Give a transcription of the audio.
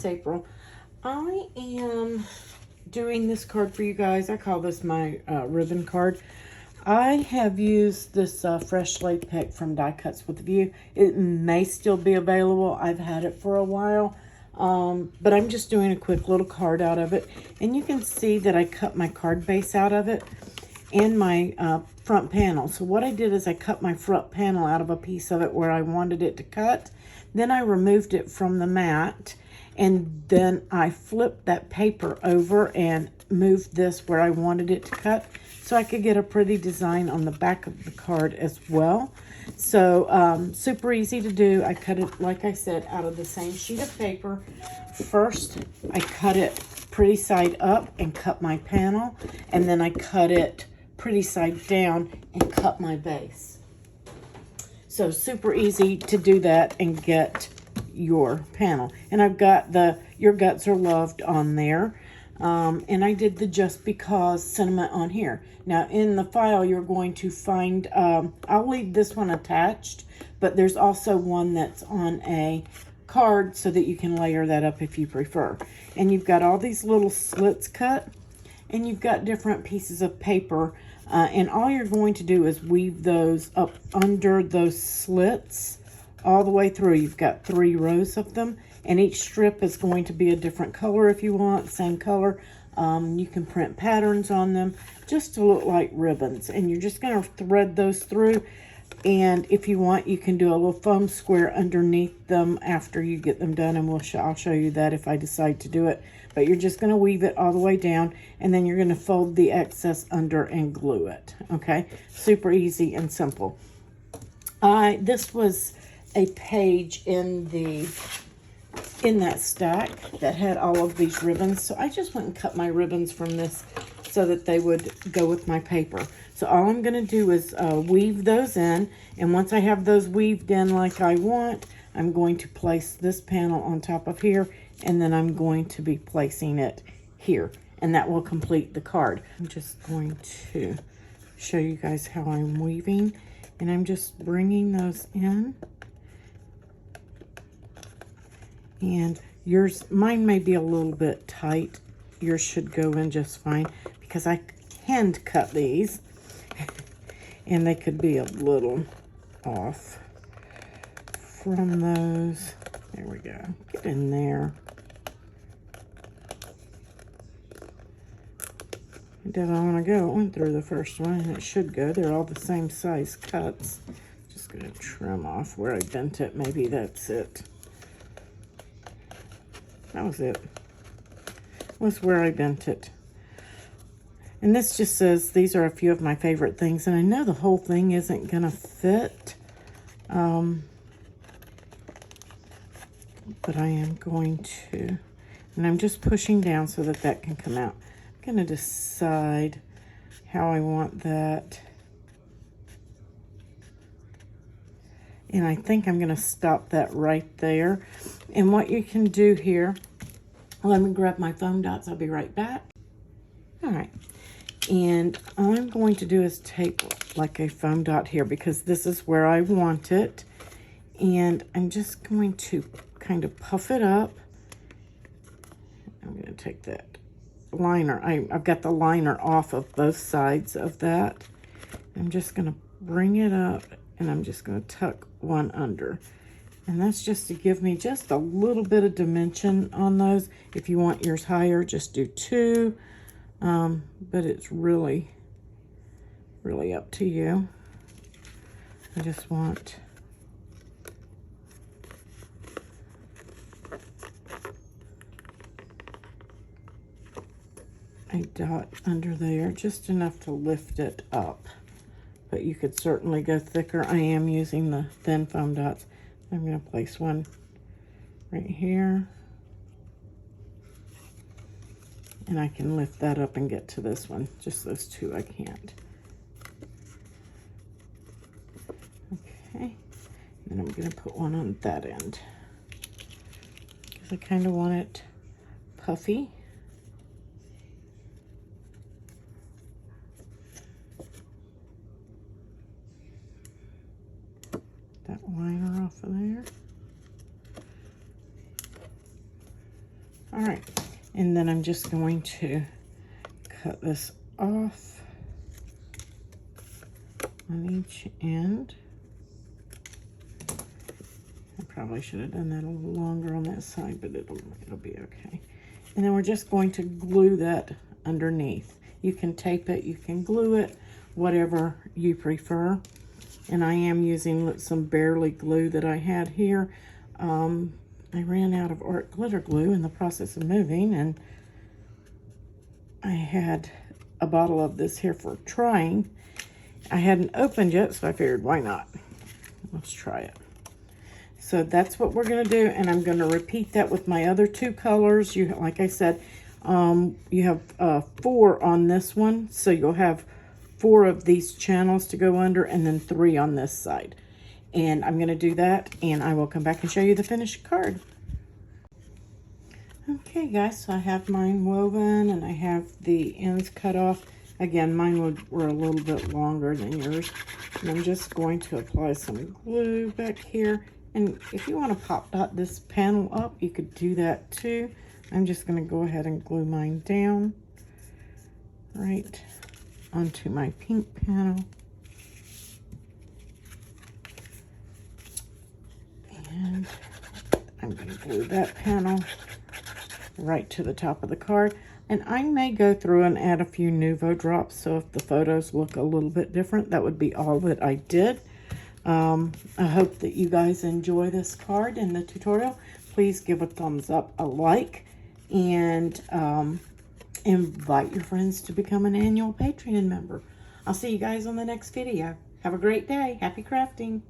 April. I am doing this card for you guys. I call this my ribbon card. I have used this fresh laid pick from Die Cuts with View. It may still be available. I've had it for a while. But I'm just doing a quick little card out of it. And you can see that I cut my card base out of it and my front panel. So what I did is I cut my front panel out of a piece of it where I wanted it to cut. Then I removed it from the mat, and then I flipped that paper over and moved this where I wanted it to cut so I could get a pretty design on the back of the card as well. So super easy to do. I cut it, like I said, out of the same sheet of paper. First, I cut it pretty side up and cut my panel, and then I cut it pretty side down and cut my base. So super easy to do that and get your panel. And I've got the Your Guts Are Loved on there. And I did the Just Because sentiment on here. Now in the file you're going to find, I'll leave this one attached, but there's also one that's on a card so that you can layer that up if you prefer. And you've got all these little slits cut, and you've got different pieces of paper. And all you're going to do is weave those up under those slits all the way through. You've got 3 rows of them, and each strip is going to be a different color if you want, same color. You can print patterns on them just to look like ribbons, and you're just going to thread those through. And if you want, you can do a little foam square underneath them after you get them done, and I'll show you that if I decide to do it. But you're just going to weave it all the way down, and then you're going to fold the excess under and glue it. Okay, super easy and simple. This was a page in that stack that had all of these ribbons, so I just went and cut my ribbons from this so that they would go with my paper. So all I'm going to do is weave those in, and once I have those weaved in like I want, I'm going to place this panel on top of here, and then I'm going to be placing it here, and that will complete the card. I'm just going to show you guys how I'm weaving, and I'm just bringing those in. And mine may be a little bit tight. Yours should go in just fine because I hand cut these and they could be a little off from those. There we go. Get in there. It doesn't want to go. It went through the first one, and it should go. They're all the same size cuts. Just going to trim off where I bent it. Maybe that's it. That was it. Was where I bent it. And this just says, these are a few of my favorite things. And I know the whole thing isn't going to fit. But I am going to. And I'm just pushing down so that that can come out. I'm going to decide how I want that. And I think I'm going to stop that right there. And what you can do here, let me grab my foam dots. I'll be right back. All right. And all I'm going to do is take like a foam dot here because this is where I want it. And I'm just going to kind of puff it up. I'm going to take that liner. I've got the liner off of both sides of that. I'm just going to bring it up, and I'm just going to tuck one under. And that's just to give me just a little bit of dimension on those. If you want yours higher, just do 2. But it's really, really up to you. I just want a dot under there, just enough to lift it up. But you could certainly go thicker. I am using the thin foam dots. I'm going to place one right here. And I can lift that up and get to this one. Just those 2 I can't. Okay. And I'm going to put one on that end. Because I kind of want it puffy. That liner off of there. I'm just going to cut this off on each end. I probably should have done that a little longer on that side, but it'll be okay. And then we're just going to glue that underneath. You can tape it, you can glue it, whatever you prefer. And I am using some Barely glue that I had here. I ran out of art glitter glue in the process of moving, and I had a bottle of this here for trying. I hadn't opened yet, so I figured, why not? Let's try it. So that's what we're going to do, and I'm going to repeat that with my other two colors. You, like I said, you have 4 on this one, so you'll have 4 of these channels to go under, and then 3 on this side. And I'm going to do that, and I will come back and show you the finished card. Okay, guys, so I have mine woven, and I have the ends cut off. Again, mine were a little bit longer than yours. And I'm just going to apply some glue back here. And if you want to pop dot this panel up, you could do that too. I'm just going to go ahead and glue mine down right onto my pink panel. And I'm going to glue that panel right to the top of the card. And I may go through and add a few Nuvo drops, so if the photos look a little bit different, that would be all that I did. I hope that you guys enjoy this card and the tutorial. Please give a thumbs up, a like, and invite your friends to become an annual Patreon member. I'll see you guys on the next video. Have a great day. Happy crafting.